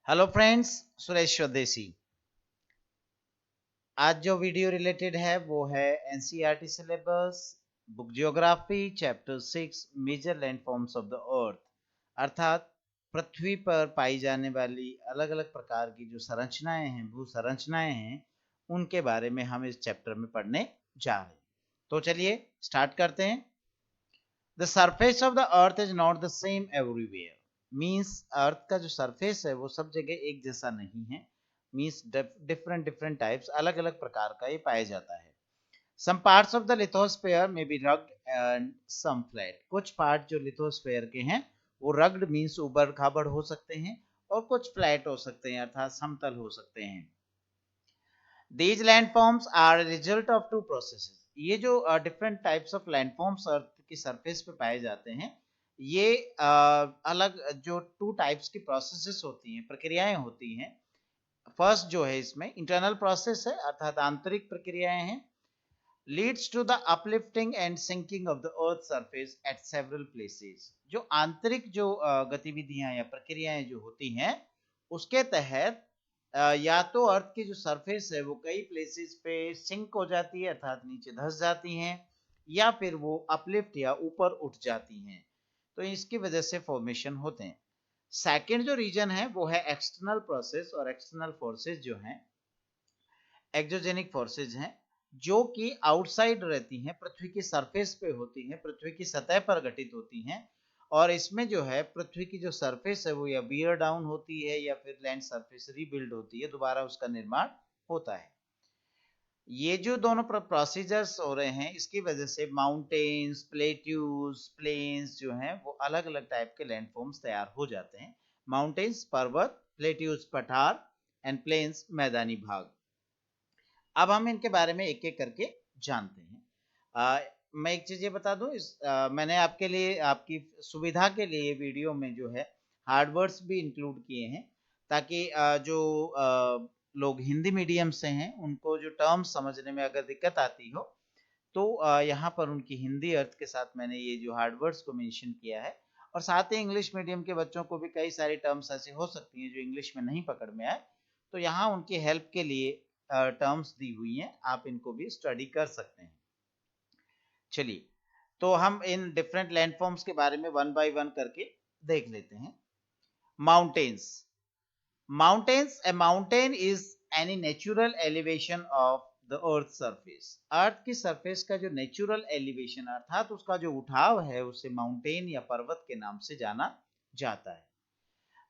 Hello friends, Suresh स्वदेशी। आज जो वीडियो रिलेटेड है वो है NCERT syllabus, book geography, chapter 6 major landforms of the earth. अर्थात पृथ्वी पर पाई जाने वाली अलग अलग प्रकार की जो संरचनाएं हैं, भू संरचनाएं हैं, उनके बारे में हम इस चैप्टर में पढ़ने जा रहे हैं। तो चलिए स्टार्ट करते हैं। The surface of the earth is not the same everywhere. Means earth का जो सरफेस है वो सब जगह एक जैसा नहीं है। मीन्स डिफरेंट डिफरेंट टाइप्स, अलग अलग प्रकार का ये पाया जाता है। Some parts of the lithosphere में be rugged and some flat. कुछ पार्ट जो लिथोस्फेयर के हैं वो रग्ड मीन्स उबड़ खाबड़ हो सकते हैं और कुछ फ्लैट हो सकते हैं अर्थात समतल हो सकते हैं। These landforms are a result of two processes. ये जो डिफरेंट टाइप्स ऑफ लैंडफॉर्म्स अर्थ की सरफेस पे पाए जाते हैं, ये अलग जो टू टाइप्स की प्रोसेसेस होती हैं, प्रक्रियाएं होती हैं। फर्स्ट जो है इसमें इंटरनल प्रोसेस है अर्थात आंतरिक प्रक्रियाएं हैं, leads to the uplifting and sinking of the earth surface at several places. जो आंतरिक जो गतिविधियां या प्रक्रियाएं जो होती हैं उसके तहत या तो अर्थ की जो सरफेस है वो कई प्लेसेस पे सिंक हो जाती है अर्थात नीचे धंस जाती हैं, या फिर वो अपलिफ्ट या ऊपर उठ जाती हैं। तो इसकी वजह से फॉर्मेशन होते हैं। सेकंड जो रीजन है वो है एक्सटर्नल प्रोसेस और एक्सटर्नल फोर्सेस जो हैं, एक्सोजेनिक फोर्सेज हैं, जो कि आउटसाइड रहती हैं, पृथ्वी की सरफेस पे होती हैं, पृथ्वी की सतह पर घटित होती हैं। और इसमें जो है पृथ्वी की जो सरफेस है वो या बियर डाउन होती है या फिर लैंड सरफेस रीबिल्ड होती है, दोबारा उसका निर्माण होता है। ये जो दोनों प्रोसीजर्स हो रहे हैं इसकी वजह से माउंटेन्स, प्लेट्यूज, प्लेन्स जो हैं वो अलग अलग टाइप के लैंडफॉर्म्स तैयार हो जाते हैं। माउंटेन्स पर्वत, प्लेट्यूज पठार एंड प्लेन्स मैदानी भाग। अब हम इनके बारे में एक एक करके जानते हैं। मैं एक चीज ये बता दूं, मैंने आपके लिए आपकी सुविधा के लिए वीडियो में जो है हार्डवर्ड्स भी इंक्लूड किए हैं, ताकि जो लोग हिंदी मीडियम से हैं उनको जो टर्म्स समझने में अगर दिक्कत आती हो तो यहाँ पर उनकी हिंदी अर्थ के साथ मैंने ये जो हार्डवर्ड्स को मेंशन किया है। और साथ ही इंग्लिश मीडियम के बच्चों को भी कई सारी टर्म्स ऐसी हो सकती हैं जो इंग्लिश में नहीं पकड़ में आए, तो यहाँ उनकी हेल्प के लिए टर्म्स दी हुई हैं, आप इनको भी स्टडी कर सकते हैं। चलिए, तो हम इन डिफरेंट लैंडफॉर्म्स के बारे में वन बाय वन करके देख लेते हैं। Mountains. Mountains, a mountain is any natural elevation of the earth surface. अर्थ की सरफेस का जो नेचुरल एलिवेशन अर्थात उसका जो उठाव है उसे माउंटेन या पर्वत के नाम से जाना जाता है।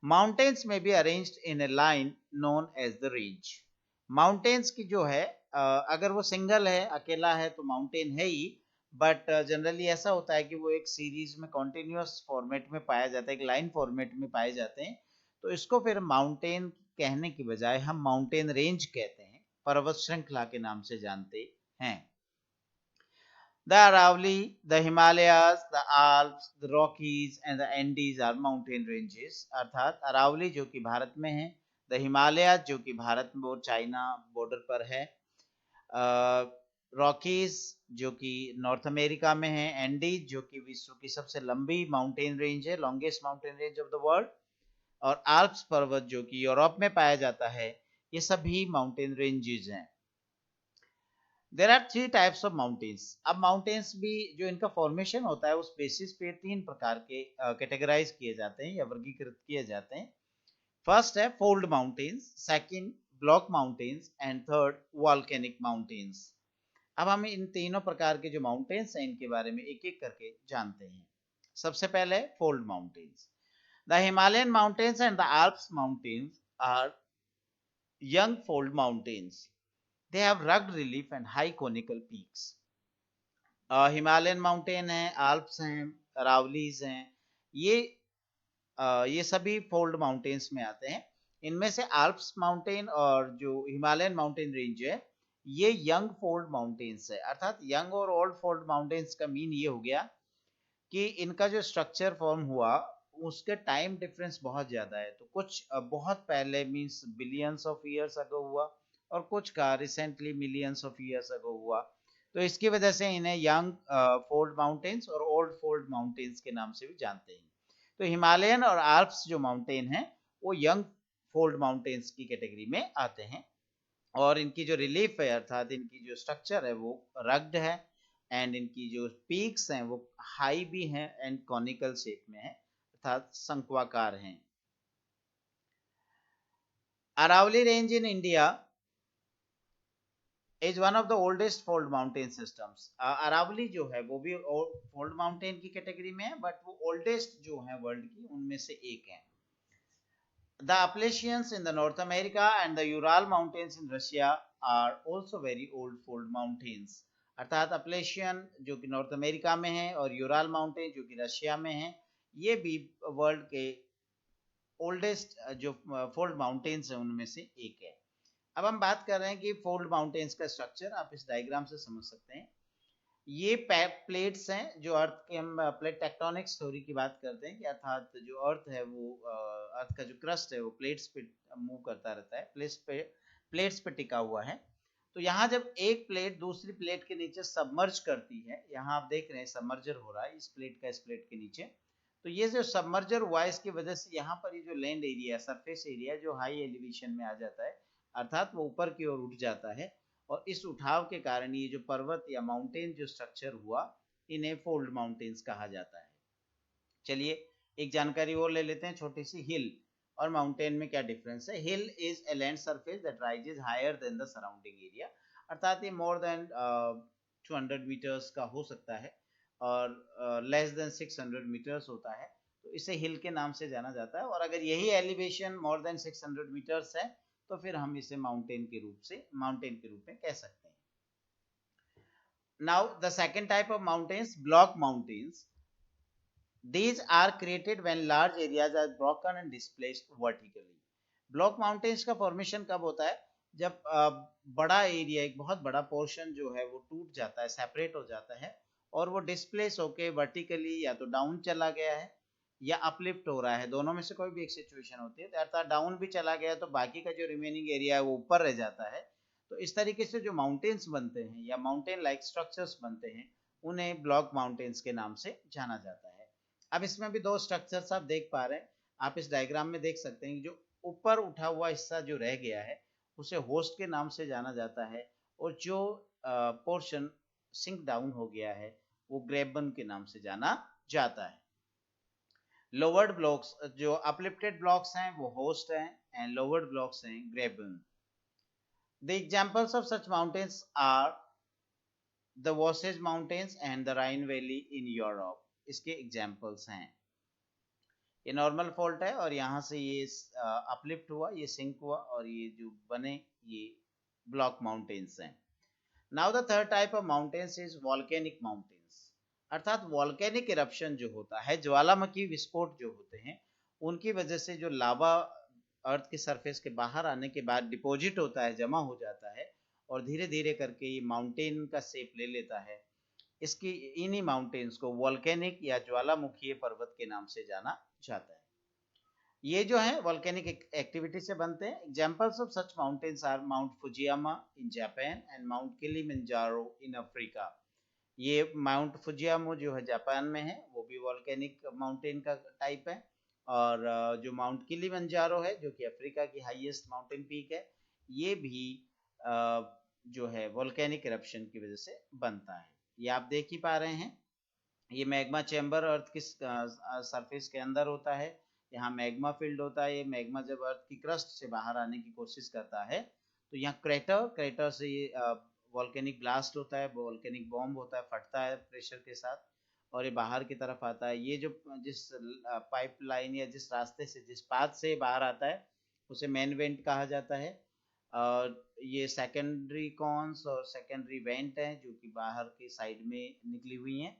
Mountains may be arranged in a line known as the range. Mountains की जो है अगर वो सिंगल है, अकेला है तो माउंटेन है ही, बट जनरली ऐसा होता है कि वो एक सीरीज में कॉन्टिन्यूस फॉर्मेट में पाया जाता है, एक लाइन फॉर्मेट में पाए जाते हैं। तो इसको फिर माउंटेन कहने की बजाय हम माउंटेन रेंज कहते हैं, पर्वत श्रृंखला के नाम से जानते हैं। The Aravalli, the Himalayas, the Alps, the Rockies and the Andes are mountain ranges। अर्थात अरावली जो कि भारत में है, द हिमालय जो कि भारत और चाइना बॉर्डर पर है, रॉकीज जो कि नॉर्थ अमेरिका में है, एंडीज जो कि विश्व की सबसे लंबी माउंटेन रेंज है, longest mountain range of the world, और आल्प्स पर्वत जो कि यूरोप में पाया जाता है। ये सभी माउंटेन रेंजेस हैं। There are three types of mountains. अब माउंटेन्स भी जो इनका फॉर्मेशन होता है उस बेसिस पे तीन प्रकार के कैटेगराइज किए जाते हैं या वर्गीकृत किए जाते हैं। फर्स्ट है fold mountains, second block mountains and third volcanic mountains. अब हम इन तीनों प्रकार के जो माउंटेन्स हैं इनके बारे में एक एक करके जानते हैं। सबसे पहले fold mountains. The Himalayan mountains and the Alps mountains are young fold mountains. They have rugged relief and high conical peaks. Himalayan mountain है, आल्प्स हैं, अरावलीज हैं, ये सभी फोल्ड माउंटेन्स में आते हैं। इनमें से आल्प्स माउंटेन और जो हिमालयन माउंटेन रेंज है ये यंग फोल्ड माउंटेन्स है। अर्थात यंग और ओल्ड फोल्ड माउंटेन्स का मीन ये हो गया कि इनका जो स्ट्रक्चर फॉर्म हुआ उसके टाइम डिफरेंस बहुत ज्यादा है। तो कुछ बहुत पहले means billions of years ago हुआ और कुछ का recently millions of years ago हुआ। तो इसकी वजह से इन्हें यंग फोल्ड माउंटेन्स और ओल्ड फोल्ड माउंटेन्स के नाम से भी जानते हैं। तो हिमालयन और आल्प्स जो माउंटेन है वो यंग फोल्ड माउंटेन्स की कैटेगरी में आते हैं। और इनकी जो रिलीफ है अर्थात इनकी जो स्ट्रक्चर है वो रग्ड है, एंड इनकी जो पीक्स हैं वो हाई भी हैं एंड कॉनिकल शेप में है अर्थात शंक्वाकार हैं। Aravalli range in India is one of the oldest fold mountain systems. Aravalli जो है वो भी फोल्ड माउंटेन की कैटेगरी में है, बट वो ओल्डेस्ट जो है वर्ल्ड की उनमें से एक है। The Appalachians in the North America and the Ural Mountains in Russia are also very old fold mountains। अर्थात अपलेशियन जो कि नॉर्थ अमेरिका में है और यूराल माउंटेन जो कि रशिया में है, ये भी वर्ल्ड के ओल्डेस्ट जो फोल्ड माउंटेन्स हैं उनमें से एक है। अब हम बात कर रहे हैं कि फोल्ड माउंटेन्स का स्ट्रक्चर आप इस डायग्राम से समझ सकते हैं। ये प्लेट्स हैं जो अर्थ के, हम प्लेट टेक्टोनिक थ्योरी की बात करते हैं कि अर्थात जो अर्थ है वो अर्थ का जो क्रस्ट है वो प्लेट्स पे मूव करता रहता है, प्लेट्स पे टिका हुआ है। तो यहाँ जब एक प्लेट दूसरी प्लेट के नीचे सबमर्ज करती है, यहाँ आप देख रहे हैं सबमर्जर हो रहा है इस प्लेट का इस प्लेट के नीचे, तो ये जो सबमर्जर हुआ है इसकी वजह से यहाँ पर ये जो लैंड एरिया सरफेस एरिया जो हाई एलिवेशन में आ जाता है अर्थात वो ऊपर की ओर उठ जाता है, और इस उठाव के कारण ये जो पर्वत या माउंटेन जो स्ट्रक्चर हुआ इन्हें फोल्ड माउंटेन्स कहा जाता है। चलिए एक जानकारी और ले लेते हैं छोटी सी। हिल और माउंटेन में क्या डिफरेंस है। Hill is a land surface that rises higher than the surrounding area, अर्थात ये मोर देन 200 मीटर्स का हो सकता है और लेस देन 600 मीटर्स होता है, तो इसे हिल के नाम से जाना जाता है। और अगर यही एलिवेशन मोर देन 600 मीटर्स है तो फिर हम इसे माउंटेन के रूप में कह सकते हैं। Now the second type of mountains, block mountains. These are created when large areas are broken and displaced vertically। Block mountains का फॉर्मेशन कब होता है, जब बड़ा एरिया, एक बहुत बड़ा पोर्शन जो है वो टूट जाता है, सेपरेट हो जाता है और वो डिस्प्लेस होके वर्टिकली या तो डाउन चला गया है या अपलिफ्ट हो रहा है, दोनों में से कोई भी एक सिचुएशन होती है। अर्थात डाउन भी चला गया तो बाकी का जो रिमेनिंग एरिया है वो ऊपर रह जाता है। तो इस तरीके से जो माउंटेन्स बनते हैं या माउंटेन लाइक स्ट्रक्चर्स बनते हैं उन्हें ब्लॉक माउंटेन्स के नाम से जाना जाता है। अब इसमें भी दो स्ट्रक्चर्स आप देख पा रहे हैं, आप इस डायग्राम में देख सकते हैं कि जो ऊपर उठा हुआ हिस्सा जो रह गया है उसे होस्ट के नाम से जाना जाता है, और जो पोर्शन सिंक डाउन हो गया है वो ग्रेबन के नाम से जाना जाता है। लोवर्ड ब्लॉक्स, जो अपलिफ्टेड ब्लॉक्स हैं वो होस्ट हैं एंड लोवर्ड ब्लॉक्स हैं graben. The examples of such mountains are the Vosges mountains and the Rhine valley in Europe. इसके एग्जांपल्स हैं। ये नॉर्मल फॉल्ट है और यहाँ से ये अपलिफ्ट हुआ, ये सिंक हुआ और ये जो बने ये ब्लॉक माउंटेन्स हैं। Now the third type of mountains is volcanic mountains, अर्थात वॉल्केनिक इरप्शन जो होता है, ज्वालामुखी विस्फोट जो होते हैं उनकी वजह से जो लावा अर्थ की सरफेस के बाहर आने के बाद डिपॉजिट होता है, जमा हो जाता है और धीरे धीरे करके ये माउंटेन का शेप ले लेता है। इसकी इन्हीं माउंटेन्स को वॉल्केनिक या ज्वालामुखीय पर्वत के नाम से जाना जाता है। ये जो है वॉल्केनिक एक्टिविटी से बनते हैं। Examples of such mountains are Mount Fujiyama in Japan and Mount Kilimanjaro in Africa. ये माउंट फुजियामा जो है जापान में है वो भी वॉल्केनिक माउंटेन का टाइप है, और जो माउंट किलिमंजारो है जो कि अफ्रीका की हाईएस्ट माउंटेन पीक है, ये भी जो है वॉल्केनिक इरप्शन की वजह से बनता है। ये आप देख ही पा रहे हैं, ये मैग्मा चैम्बर अर्थ की सरफेस के अंदर होता है, यहाँ मैग्मा फील्ड होता है। ये मैग्मा जब अर्थ की क्रस्ट से बाहर आने की कोशिश करता है तो यहाँ क्रेटर से ये वॉल्केनिक ब्लास्ट होता है, वॉल्केनिक बॉम्ब होता है, फटता है प्रेशर के साथ और ये बाहर की तरफ आता है। ये जो जिस पाइपलाइन या जिस रास्ते से, जिस पाथ से बाहर आता है उसे मेन वेंट कहा जाता है, और ये सेकेंडरी कॉन्स और सेकेंडरी वेंट हैं जो कि बाहर की साइड में निकली हुई हैं।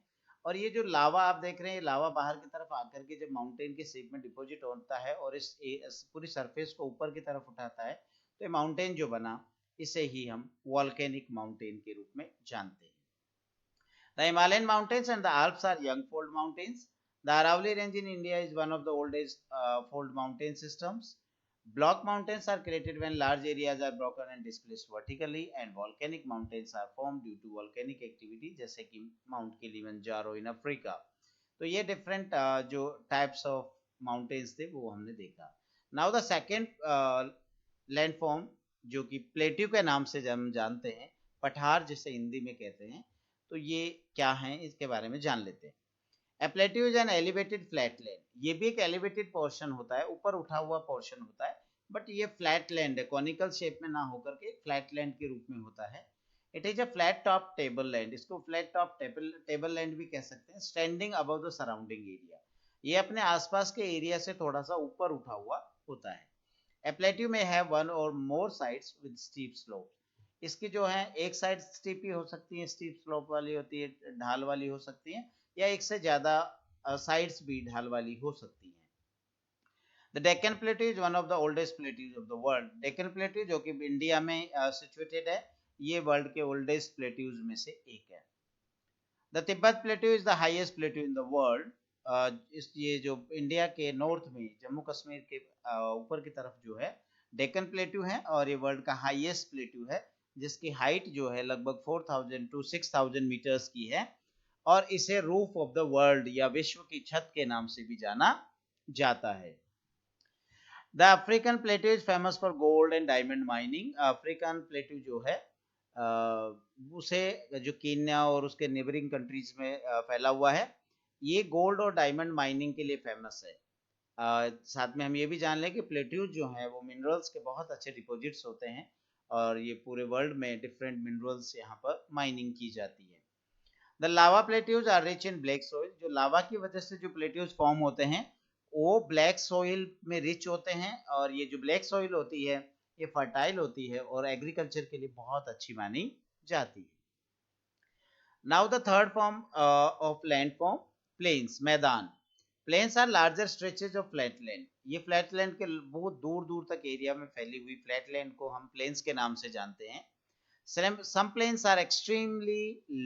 और ये जो लावा आप देख रहे हैं, लावा बाहर की तरफ आकर के जब माउंटेन के शेप में डिपॉजिट होता है और इस पूरी सरफेस को ऊपर की तरफ उठाता है तो ये माउंटेन जो बना इसे ही हम वॉल्केनिक माउंटेन के रूप में जानते हैं। The Himalayan mountains and the Alps are young fold mountains. The Aravalli range in India is one of the oldest fold mountain systems. Block mountains are created when large areas are broken and displaced vertically, and volcanic mountains are formed due to volcanic activity जैसे कि Mount Kilimanjaro in Africa। तो ये different जो types of mountains थे वो हमने देखा। Now the second landform जो कि प्लेट्यू के नाम से हम जानते हैं, पठार जिसे हिंदी में कहते हैं, तो ये क्या है इसके बारे में जान लेते हैं। A plateau is an elevated flatland. ये भी एक elevated portion होता है, ऊपर उठा हुआ portion होता है, बट ये फ्लैट लैंड है, कॉनिकल शेप में ना होकर के फ्लैट लैंड के रूप में होता है। It is a flat top table land, इसको फ्लैट टॉप टेबल लैंड भी कह सकते हैं, standing above the surrounding area. ये अपने आसपास के एरिया से थोड़ा सा ऊपर उठा हुआ होता है। ए प्लेट्यू में हैव वन और मोर साइड्स विद स्टीप स्लोप, इसकी जो है एक साइड स्टीप ही हो सकती है, स्टीप स्लोप वाली होती है, ढाल वाली हो सकती है, या एक से ज्यादा साइड्स भी ढाल वाली हो सकती हैं। The Deccan प्लेटू is one of the oldest plateaus of the world. Deccan plateau जो कि इंडिया में सिचुएटेड है, ये वर्ल्ड के ओल्डेस्ट प्लेट्यूज में से एक है। The Tibet plateau is the highest plateau in the world. इस ये जो इंडिया के नॉर्थ में जम्मू कश्मीर के ऊपर की तरफ जो है डेक्कन प्लेट्यू है, और ये वर्ल्ड का हाईएस्ट प्लेट्यू है, जिसकी हाइट जो है लगभग 4000 टू 6000 मीटर्स की है, और इसे रूफ ऑफ द वर्ल्ड या विश्व की छत के नाम से भी जाना जाता है। The African plateau is famous for gold and diamond mining. African plateau जो है उसे जो कीनिया और उसके नेबरिंग कंट्रीज में फैला हुआ है, ये गोल्ड और डायमंड माइनिंग के लिए फेमस है। साथ में हम ये भी जान लें कि प्लेट्यूज जो हैं वो मिनरल्स के बहुत अच्छे डिपॉजिट्स होते हैं, और ये पूरे वर्ल्ड में डिफरेंट मिनरल्स यहाँ पर माइनिंग की जाती है। The lava plateaus are rich in black soil. जो लावा की वजह से जो प्लेट्यूज फॉर्म होते हैं वो ब्लैक सोइल में रिच होते हैं, और ये जो ब्लैक सोइल होती है ये फर्टाइल होती है और एग्रीकल्चर के लिए बहुत अच्छी मानी जाती है। Now the third form of land form, plains, मैदान। Plains are larger stretches of flat land. ये फ्लैट लैंड के बहुत दूर दूर तक एरिया में फैली हुई फ्लैट लैंड को हम प्लेन्स के नाम से जानते हैं। Some plains are extremely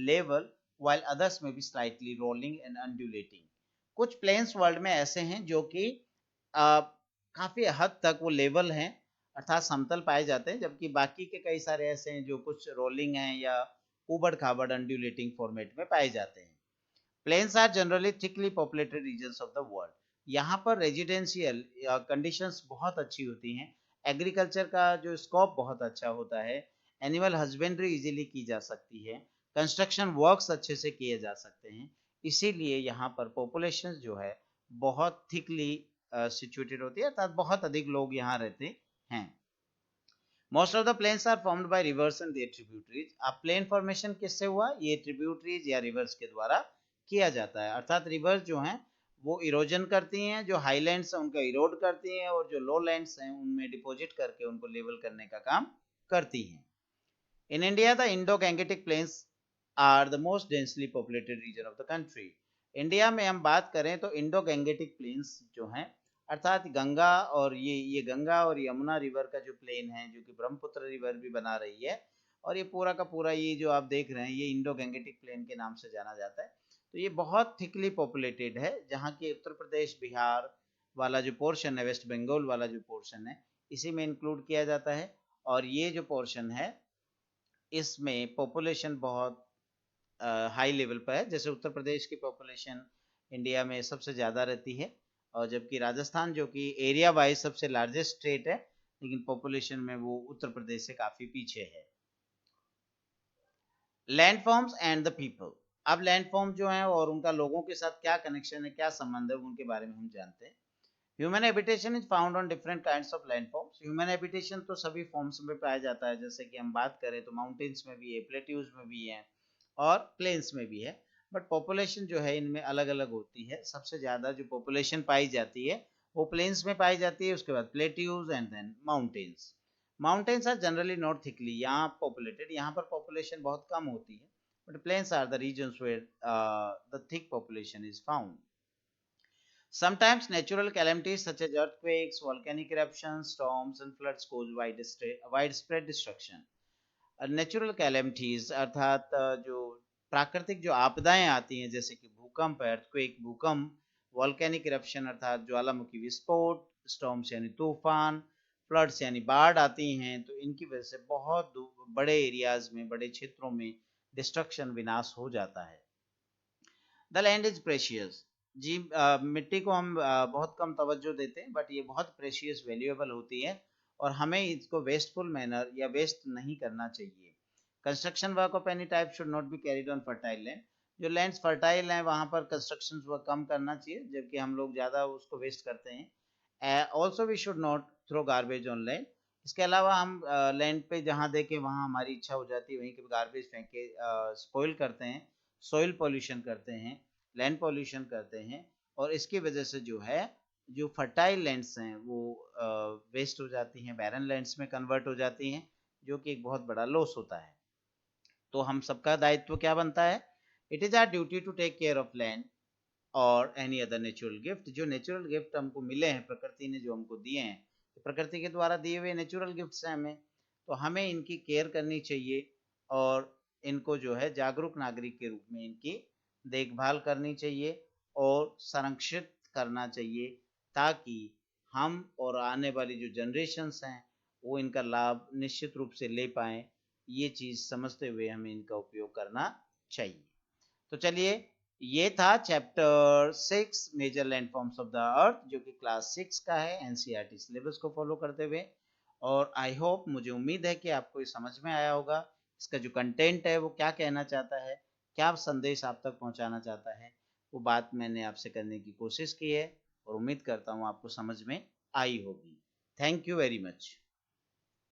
level while others may be slightly rolling and undulating. कुछ प्लेन्स वर्ल्ड में ऐसे हैं जो कि काफी हद तक वो लेवल हैं, अर्थात समतल पाए जाते हैं, जबकि बाकी के कई सारे ऐसे हैं जो कुछ रोलिंग हैं या उबड़ खाबड़ अंडुलेटिंग फॉर्मेट में पाए जाते हैं। Plains are generally thickly populated regions of the world. यहाँ पर रेजिडेंशियल कंडीशंस बहुत अच्छी होती हैं, एग्रीकल्चर का जो स्कोप बहुत अच्छा होता है, एनिमल हस्बेंड्री इजीली की जा सकती है, कंस्ट्रक्शन वर्क्स अच्छे से किए जा सकते हैं, इसीलिए यहाँ पर पॉपुलेशन जो है बहुत थिकली सिचुएटेड होती है, अर्थात बहुत अधिक लोग यहाँ रहते हैं। Most of the plains are formed by rivers and their tributaries. अब प्लेन फॉर्मेशन किससे हुआ? ये ट्रिब्यूटरीज या रिवर्स के द्वारा किया जाता है, अर्थात रिवर्स जो हैं वो इरोजन करती हैं, जो हाईलैंड्स हैं उनको इरोड करती हैं, और जो लोलैंड्स हैं उनमें डिपॉजिट करके उनको लेवल करने का काम करती हैं। In India, the Indo-Gangetic Plains are the most densely populated region of the country. India में हम बात करें तो इंडो गैंगेटिक प्लेन्स जो हैं, अर्थात गंगा और ये गंगा और यमुना रिवर का जो प्लेन है, जो कि ब्रह्मपुत्र रिवर भी बना रही है, और ये पूरा का पूरा ये जो आप देख रहे हैं ये इंडो गैंगेटिक प्लेन के नाम से जाना जाता है। तो ये बहुत थिकली पॉपुलेटेड है, जहाँ की उत्तर प्रदेश बिहार वाला जो पोर्शन है, वेस्ट बंगाल वाला जो पोर्शन है, इसी में इंक्लूड किया जाता है। और ये जो पोर्शन है इसमें पॉपुलेशन बहुत हाई लेवल पर है, जैसे उत्तर प्रदेश की पॉपुलेशन इंडिया में सबसे ज़्यादा रहती है, और जबकि राजस्थान जो कि एरिया वाइज सबसे लार्जेस्ट स्टेट है, लेकिन पॉपुलेशन में वो उत्तर प्रदेश से काफ़ी पीछे है। Landforms and the people. अब लैंडफॉर्म जो है और उनका लोगों के साथ क्या कनेक्शन है, क्या संबंध है, उनके बारे में हम जानते हैं। Human habitation is found on different kinds of landforms. Human habitation तो सभी फॉर्म्स में पाया जाता है, जैसे कि हम बात करें तो माउंटेन्स में भी है, प्लेट्यूज में भी है, और प्लेन्स में भी है, बट पॉपुलेशन जो है इनमें अलग अलग होती है। सबसे ज़्यादा जो पॉपुलेशन पाई जाती है वो प्लेन्स में पाई जाती है, उसके बाद plateaus and then mountains. Mountains are generally not thickly यहाँ पॉपुलेटेड, यहाँ पर पॉपुलेशन बहुत कम होती है, but plains are the regions where the thick population is found. Sometimes natural calamities such as earthquakes, volcanic eruptions, storms and floods cause widespread destruction. Natural calamities अर्थात जो प्राकृतिक जो आपदाएं आती हैं, जैसे कि भूकंप, अर्थक्वेक भूकंप, वॉल्केनिक इरप्शन अर्थात ज्वालामुखी विस्फोट, स्टॉर्म्स यानी तूफान, फ्लड्स यानी बाढ़ आती हैं, तो इनकी वजह से बहुत बड़े एरियाज में, बड़े क्षेत्रों में डिस्ट्रक्शन, विनाश हो जाता है। The land is precious. जी मिट्टी को हम बहुत कम तवज्जो देते हैं, बट ये बहुत प्रेशियस वैल्यूएबल होती है और हमें इसको वेस्टफुल मैनर या वेस्ट नहीं करना चाहिए। Construction work of any type should not be carried on fertile land. जो लैंड्स फर्टाइल हैं वहां पर कंस्ट्रक्शन वर्क कम करना चाहिए, जबकि हम लोग ज़्यादा उसको वेस्ट करते हैं। Also we should not throw garbage on land. इसके अलावा हम लैंड पे जहाँ देखे वहाँ हमारी इच्छा हो जाती है वहीं के गार्बेज फेंक के स्पॉइल करते हैं, सॉइल पॉल्यूशन करते हैं, लैंड पॉल्यूशन करते हैं, और इसकी वजह से जो है जो फर्टाइल लैंड्स हैं वो वेस्ट हो जाती हैं, बैरन लैंड्स में कन्वर्ट हो जाती हैं, जो कि एक बहुत बड़ा लॉस होता है। तो हम सबका दायित्व क्या बनता है? It is our duty to take care of land और एनी अदर नेचुरल गिफ्ट। जो नेचुरल गिफ्ट हमको मिले हैं, प्रकृति ने जो हमको दिए हैं, तो प्रकृति के द्वारा दिए हुए नेचुरल गिफ्ट्स हैं हमें, तो हमें इनकी केयर करनी चाहिए और इनको जो है जागरूक नागरिक के रूप में इनकी देखभाल करनी चाहिए और संरक्षित करना चाहिए, ताकि हम और आने वाली जो जनरेशन्स हैं वो इनका लाभ निश्चित रूप से ले पाएँ। ये चीज़ समझते हुए हमें इनका उपयोग करना चाहिए। तो चलिए, ये था chapter 6 major land forms of the earth, जो कि क्लास 6 का है एनसीईआरटी सिलेबस को फॉलो करते हुए। और आई होप, मुझे उम्मीद है कि आपको ये समझ में आया होगा, इसका जो कंटेंट है वो क्या कहना चाहता है, क्या संदेश आप तक पहुंचाना चाहता है, वो बात मैंने आपसे करने की कोशिश की है और उम्मीद करता हूँ आपको समझ में आई होगी। Thank you very much.